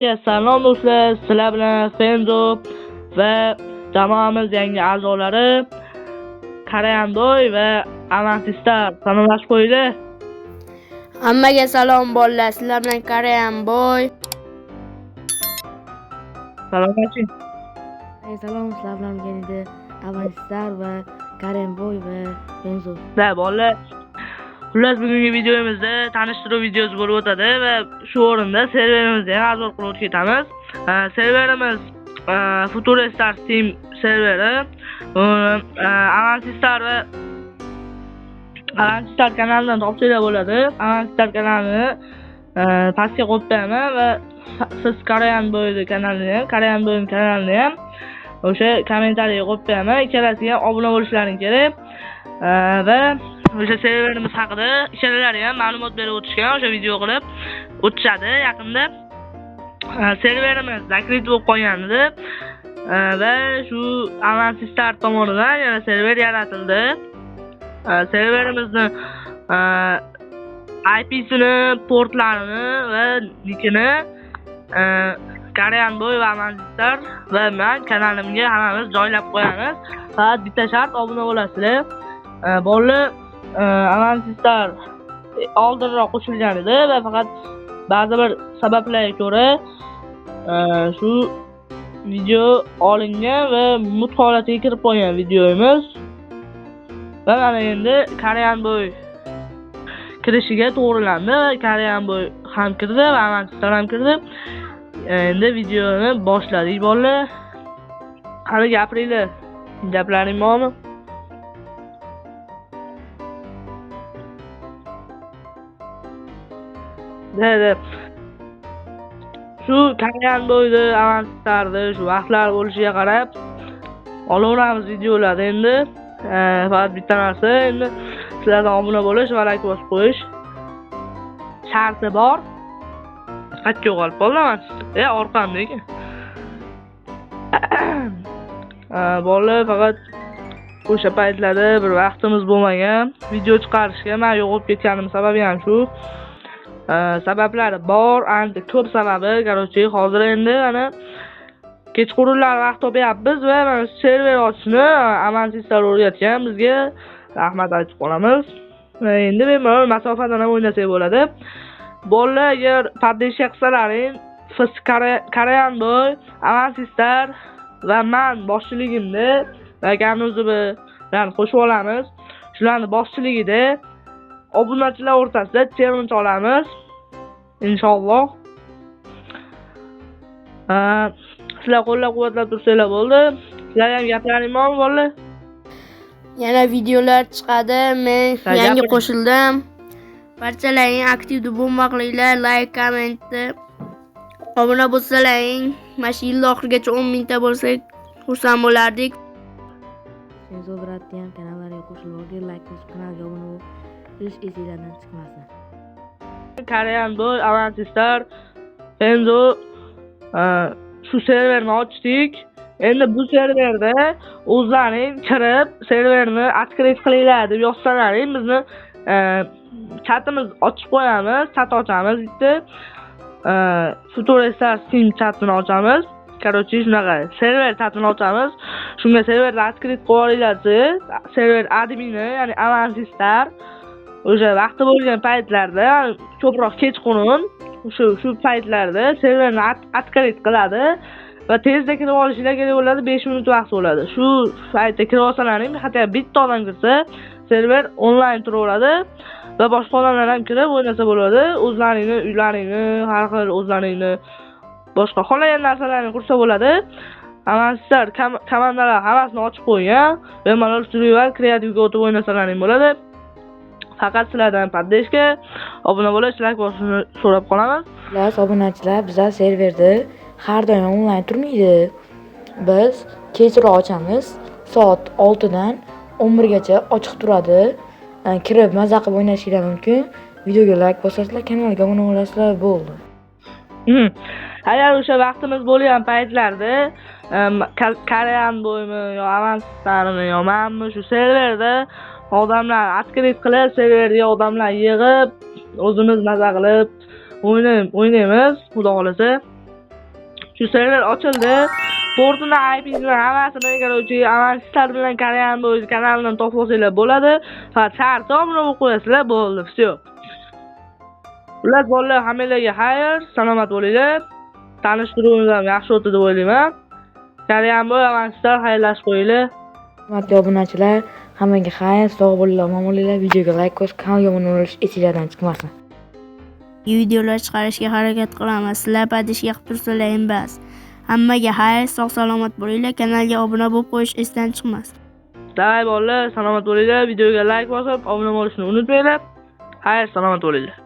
Salom do'stlar, sizlar bilan Senzo va jamoamiz yangi a'zolari Karayandoy va Avantistar salomlashib qo'ydi. Hammaga salom bolalar, sizlar bilan Karayanboy. Salomlashing. Salom, sizlar bilan keldi Avantistar va Karayanboy va Senzo. Bolalar, xullas bugungi videomizda tanishtiruv videosi bo'lib o'tadi va shu o'rinda serverimizni ham a'zo qilib ketamiz. Serverimiz Futurestar Steam serveri, Avantistar va Avantistar kanalidan topsanglar bo'ladi. Avantistar kanalini pastga qo'yib qo'yaman va siz Karayanboyning kanalini ham o'sha kommentariyaga qo'yib qo'yaman. Ikkalasiga ham obuna bo'lishlaring kerak. Va o'sha serverimiz haqida ikkalalari ham ma'lumot berib o'tishgan, o'sha video qilib o'tishadi yaqinda. Serverimiz zakrit bo'lib qolgan edi va shu Avantistar tomonidan yana server yaratildi. Serverimizni IP'sini, portlarini va nikini Karayanboy va Avantistar va men kanalimga hammamiz joylab qo'yamiz. Faqat bitta shart, obuna bo'lasizlar. Bolalar Avantistar oldinroq qo'shilgan edi va faqat ba'zi bir sabablarga ko'ra shu video olingan va mut holatiga kirib qolgan videomiz. Va mana endi Karayanboy kirishiga to'g'rilandi. Karayanboy ham kirdi va Avantistar ham kirdi. Endi videoni boshladik bolalar. Qani gapiringlar. Gaplaring bormi? Shu Karayanboyni, Avantistarni shu vaqtlar bo'lishiga qarab olaveramiz videolarni endi. Faqat bitta narsa, endi sizlardan obuna bo'lish va like bosib qo'yish sharti bor. Qatga yo'qolib qoldim. Orqamdagi. Bolalar faqat o'sha paytlarda bir vaqtimiz bo'lmagan. Video chiqarishga men yo'q bo'lib ketganim sababi ham shu. Sabablari bor, ancha ko'p sababi. Qarochi hozir endi ana kechqurunlar vaqt topyapmiz va mana server ochishni Avantistar o'rgatgan bizga. Rahmat aytib qolamiz. Endi bemalol masofadan ham o'ynasak bo'ladi. Bolalar, agar poddesh qilsalaring, siz Karayanboy, Avantistar va men boshchiligimda va Ganuzi bilan qo'shib olamiz. Shularning boshchiligida obunachilar o'rtasida challenge olamiz. Inshaalloh. Sizlar qo'llab-quvvatlab tursanglar bo'ldi. Sizlar ham gaplaring bormi bolalar? Yana videolar chiqadi. Men yangi qo'shildim. Barchalaring aktiv bo'lmoqliklar, like, kommentni obuna bo'lsalaring, mana shu yil oxirigacha 10 mingta bo'lsak, xursand bo'lardik. Senzo bratni ham kanallariga qo'shilib olgan, like bosib kanalga obuna bo'lish esingizdan chiqmasin. Karayanboy, Avantistar, Senzo shu serverni ochdik. Endi bu serverda o'zlaring kirib, serverni открыть qilinglar deb yozsalaring, bizni chatimiz ochib qo'yamiz, chat ochamiz bitta. Futurestar Steam chatini ochamiz. Qarochi shunaqa server chatini ochamiz. Shunga serverni открыть qilib olinglar, server admini, ya'ni Avantistar o'sha vaqti bo'lgan paytlarda, ko'proq kechqurun shu paytlarda serverni открыть qiladi va tezda kirib olishinglar kerak bo'ladi, 5 minut vaqt bo'ladi. Shu paytda kirib olsalaring, hatto bitta odam kirsa, server onlayn turaveradi va boshqa odamlar ham kirib o'ynasa bo'ladi. O'zlaringni, uylaringni, har xil o'zlaringni boshqa xohlagan narsalarni qursa bo'ladi. Avantistar komandalar hammasini ochib qo'ygan. Bemalol survival kreativga o'tib o'ynasalaring bo'ladi. Faqat sizlardan poddeshga obuna bo'lish, like bosishni so'rab qolamiz. Sizlar obunachilar, bizlar serverda har doim onlayn turmaydi. Biz kechroq ochamiz. Soat 6 dan 11 gacha ochiq turadi. Kirib maza qilib o'ynashinglar mumkin. Videoga like bosasizlar, kanalga obuna bo'lasizlar, bo'ldi. Agar o'sha vaqtimiz bo'lgan paytlarda Karayanboymi yo Avantistarmi yo menmi shu serverda odamlar открыть qilib, serverga odamlar yig'ib, o'zimiz maza qilib o'ynaymiz, xudo xolasa. Shu server ochildi. Portini IP'sini hammasini egallovchi avansistlar bilan Korean Boys kanalidan topolsanglar bo'ladi. Faqat shartda obuna bo'lib qo'yasizlar, bo'ldi, всё. Ular bolalar hammalarga xayr, salomat bo'linglar. Tanishtiruvimiz ham yaxshi o'tdi deb o'ylayman. Korean Boys avansistlar xayrlashib qo'yinglar. Hurmatli obunachilar, hammaga xayr, sog' bo'linglar, omon bo'linglar. Videoga like bosib, kanalga obuna bo'lish esingizdan chiqmasin. Videolar chiqarishga harakat qilamiz. Sizlar padishga yoqib tursalar bas. Hammaga xayr, sog' salomat bo'linglar. Kanalga obuna bo'lib qo'yish esdan chiqmasin. Davay bolalar, salomat bo'linglar. Videoga like bosib, obuna bo'lishni unutmanglar. Xayr, salomat bo'linglar.